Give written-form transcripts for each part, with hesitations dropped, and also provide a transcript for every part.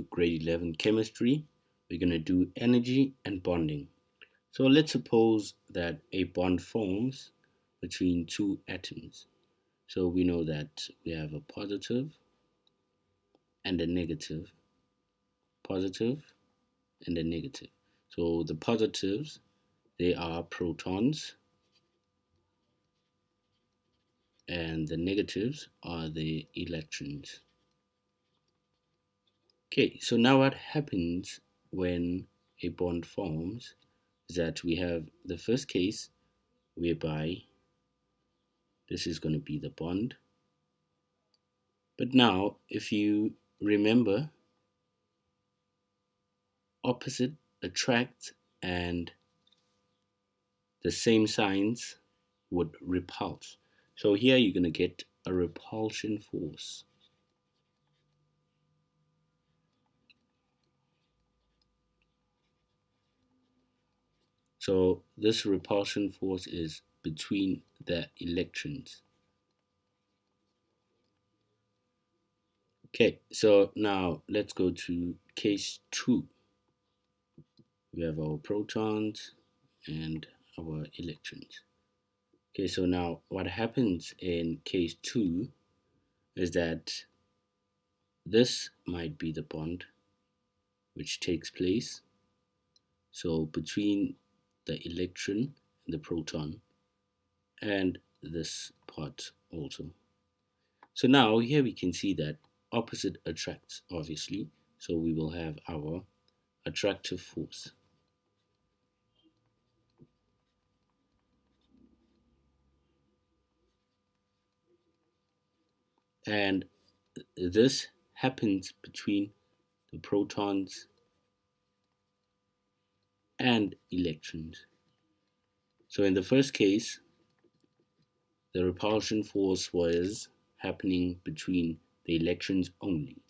grade 11 chemistry. We're going to do energy and bonding. So let's suppose that a bond forms between two atoms. So we know that we have a positive and a negative, positive and a negative. So the positives, they are protons, and the negatives are the electrons. Okay, so now what happens when a bond forms is that we have the first case whereby this is going to be the bond. But now, if you remember, opposite attract and the same signs would repulse. So here you're going to get a repulsion force. So this repulsion force is between the electrons. Okay, so now let's go to case 2. We have our protons and our electrons. Okay, so now what happens in case 2 is that this might be the bond which takes place. So between the electron and the proton and this part also. So now here we can see that opposite attracts, obviously. So we will have our attractive force. And this happens between the protons and electrons. So in the first case, the repulsion force was happening between the electrons only.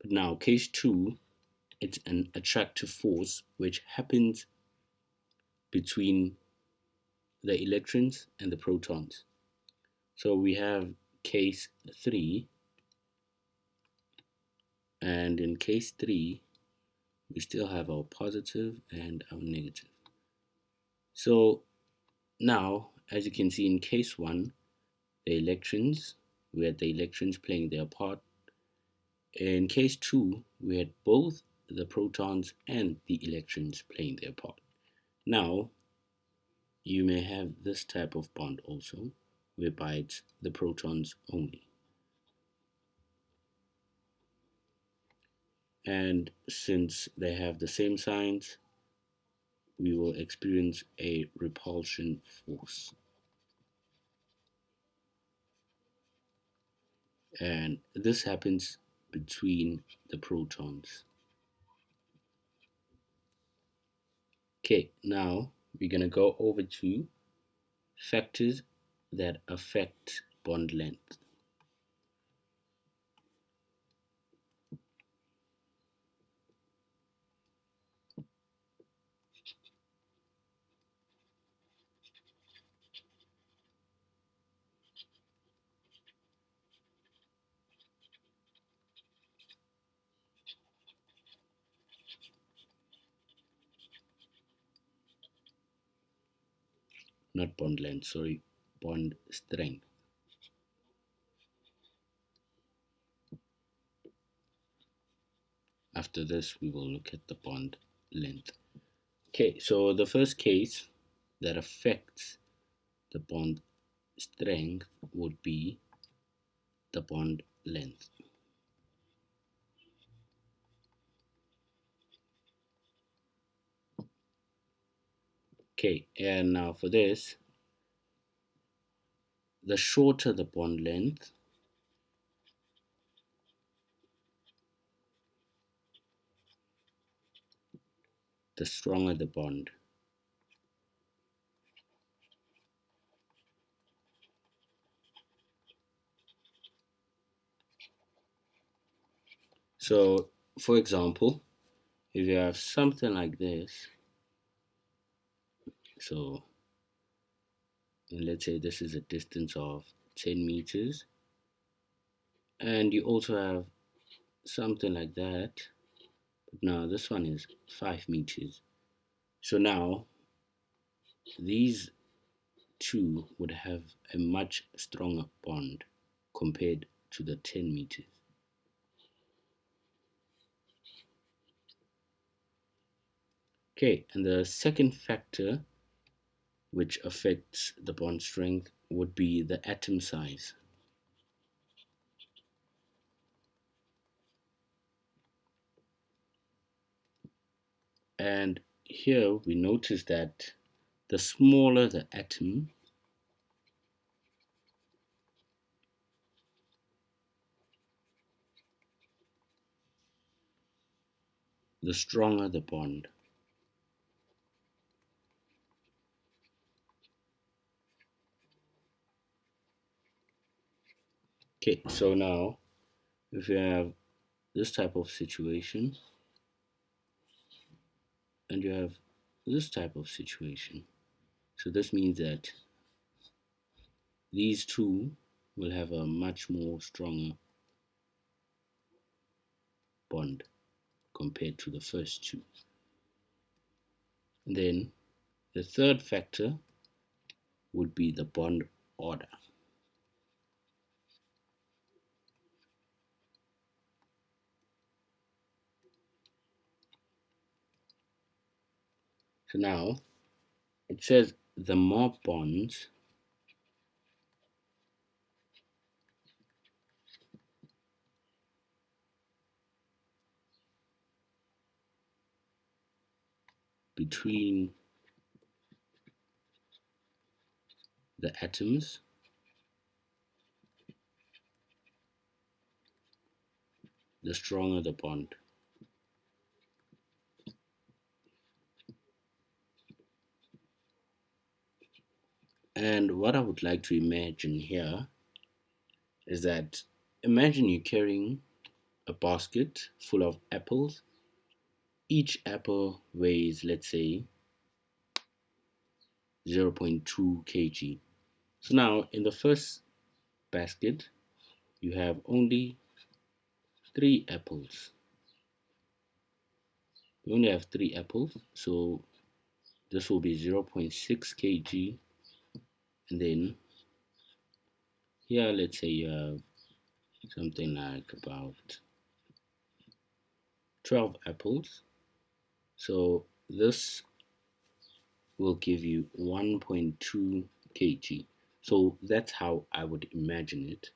But now, case 2, it's an attractive force which happens between the electrons and the protons. So we have case 3, and in case 3, we still have our positive and our negative. So now, as you can see in case 1, the electrons, we had the electrons playing their part. In case 2, we had both the protons and the electrons playing their part. Now, you may have this type of bond also, whereby it's the protons only. And since they have the same signs, we will experience a repulsion force. And this happens between the protons. Okay, now we're going to go over to factors that affect bond length. Not bond length, sorry, bond strength. After this, we will look at the bond length. Okay, so the first case that affects the bond strength would be the bond length. Okay, and now for this, the shorter the bond length, the stronger the bond. So, for example, if you have something like this, so let's say this is a distance of 10 meters, and you also have something like that, But now this one is 5 meters. So now these two would have a much stronger bond compared to the 10 meters. Okay, and the second factor which affects the bond strength would be the atom size. And here we notice that the smaller the atom, the stronger the bond. Okay, so now if you have this type of situation and you have this type of situation, so this means that these two will have a much more stronger bond compared to the first two. And then the third factor would be the bond order. So now it says the more bonds between the atoms, the stronger the bond. And what I would like to imagine here is that imagine you're carrying a basket full of apples. Each apple weighs, let's say, 0.2 kg. So now in the first basket, you have only 3 apples. You only have 3 apples, so this will be 0.6 kg. And then here, let's say you have something like about 12 apples. So this will give you 1.2 kg. So that's how I would imagine it.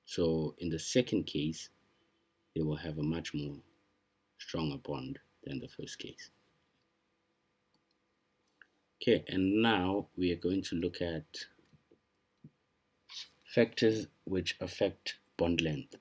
So in the second case, they will have a much more stronger bond than the first case. Okay, and now we are going to look at factors which affect bond length.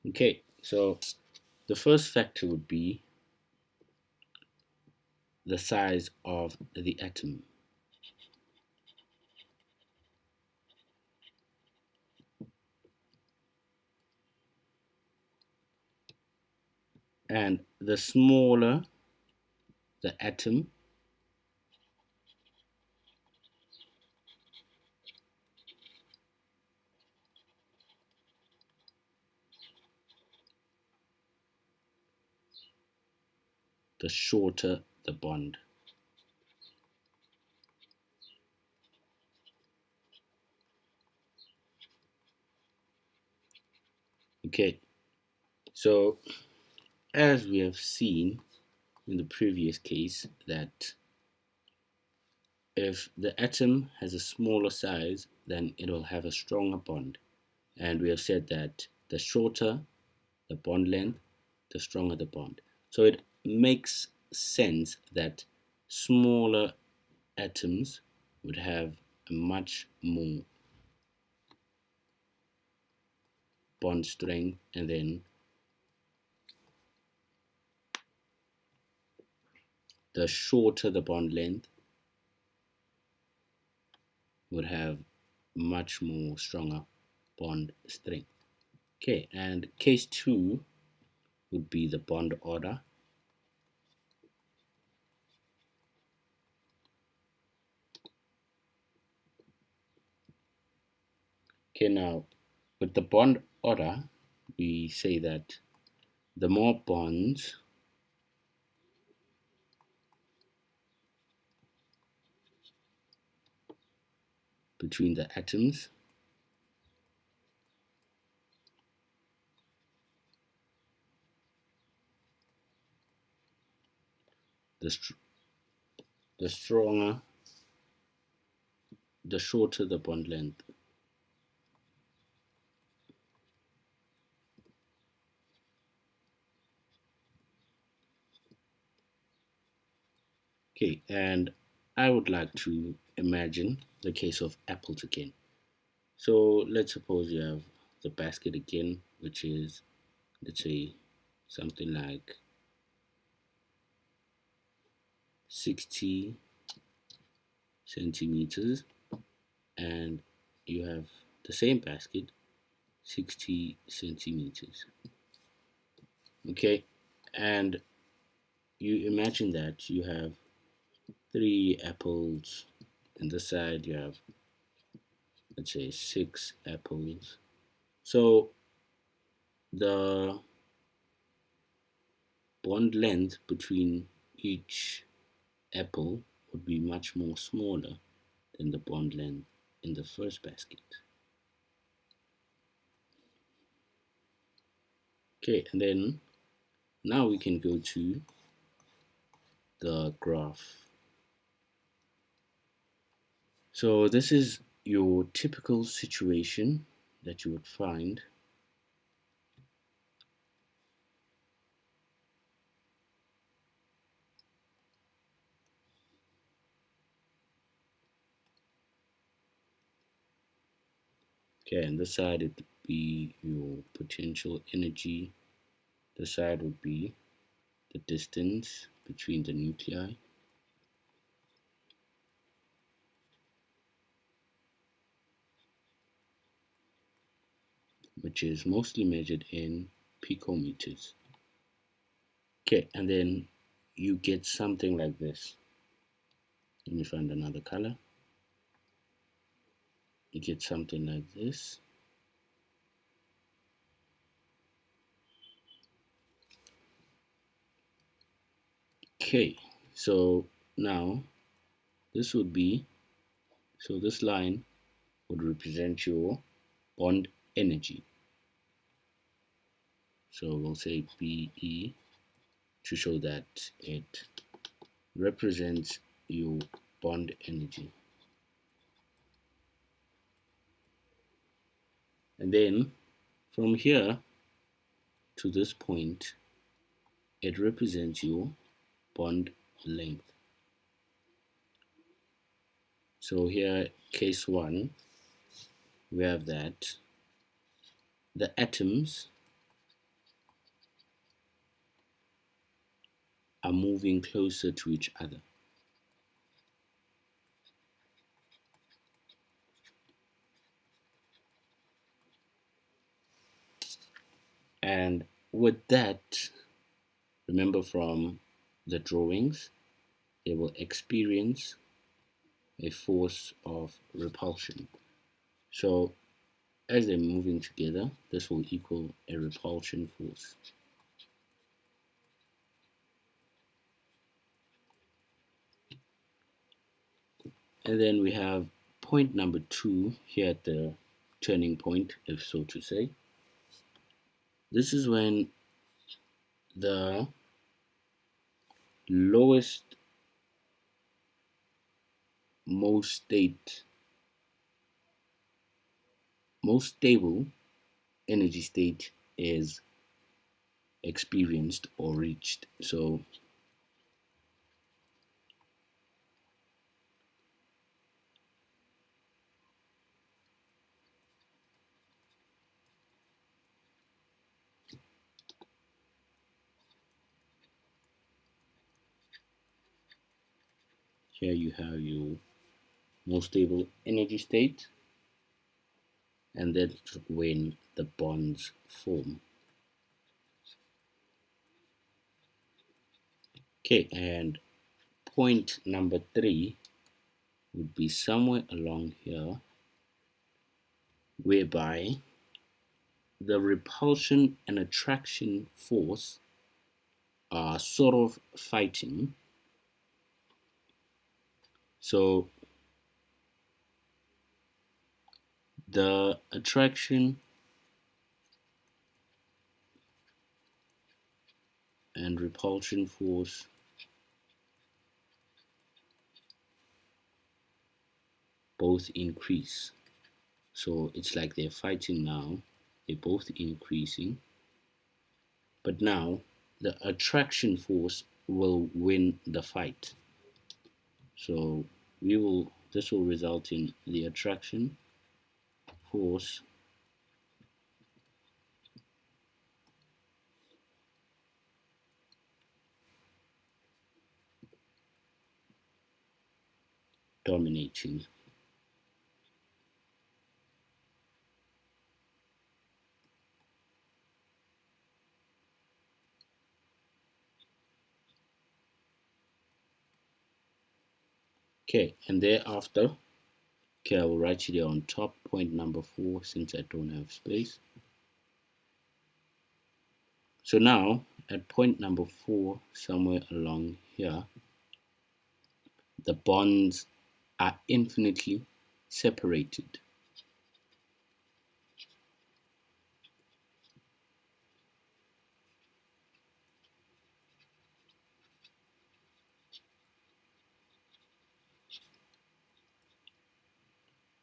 Okay, so the first factor would be the size of the atom. And the smaller the atom, the shorter the bond. Okay, so as we have seen in the previous case, that if the atom has a smaller size, then it will have a stronger bond. And we have said that the shorter the bond length, the stronger the bond. So it makes sense that smaller atoms would have a much more bond strength, and then the shorter the bond length would have much more stronger bond strength. Okay, and case 2 would be the bond order. Okay, now with the bond order, we say that the more bonds between the atoms, the, the stronger, the shorter the bond length. Okay, and I would like to imagine the case of apples again. So let's suppose you have the basket again, which is, let's say, something like 60 centimeters, and you have the same basket, 60 centimeters. Okay, and you imagine that you have three apples, and this side you have, let's say, six apples. So the bond length between each apple would be much more smaller than the bond length in the first basket. Okay, and then now we can go to the graph. So this is your typical situation that you would find. Okay, and this side it would be your potential energy. This side would be the distance between the nuclei. Which is mostly measured in picometers. Okay, and then you get something like this. Let me find another color. You get something like this. Okay, so now this would be, so this line would represent your bond energy. So we'll say BE to show that it represents your bond energy. And then from here to this point, it represents your bond length. So here, case 1, we have that the atoms are moving closer to each other. And with that, remember from the drawings, they will experience a force of repulsion. So as they're moving together, this will equal a repulsion force. And then we have point number 2 here at the turning point, if so to say. This is when the lowest, most stable energy state is experienced or reached. So here you have your most stable energy state. and that's when the bonds form. Okay, and point number 3 would be somewhere along here, whereby the repulsion and attraction force are sort of fighting. So the attraction and repulsion force both increase. So it's like they're fighting now, they're both increasing. But now the attraction force will win the fight. So this will result in the attraction force dominating. Okay, and thereafter, okay, I will write it there on top, point number 4, since I don't have space. So now, at point number 4, somewhere along here, the bonds are infinitely separated.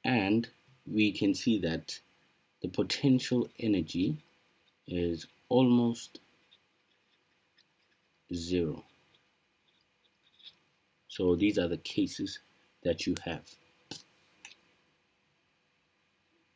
And we can see that the potential energy is almost zero. So these are the cases that you have.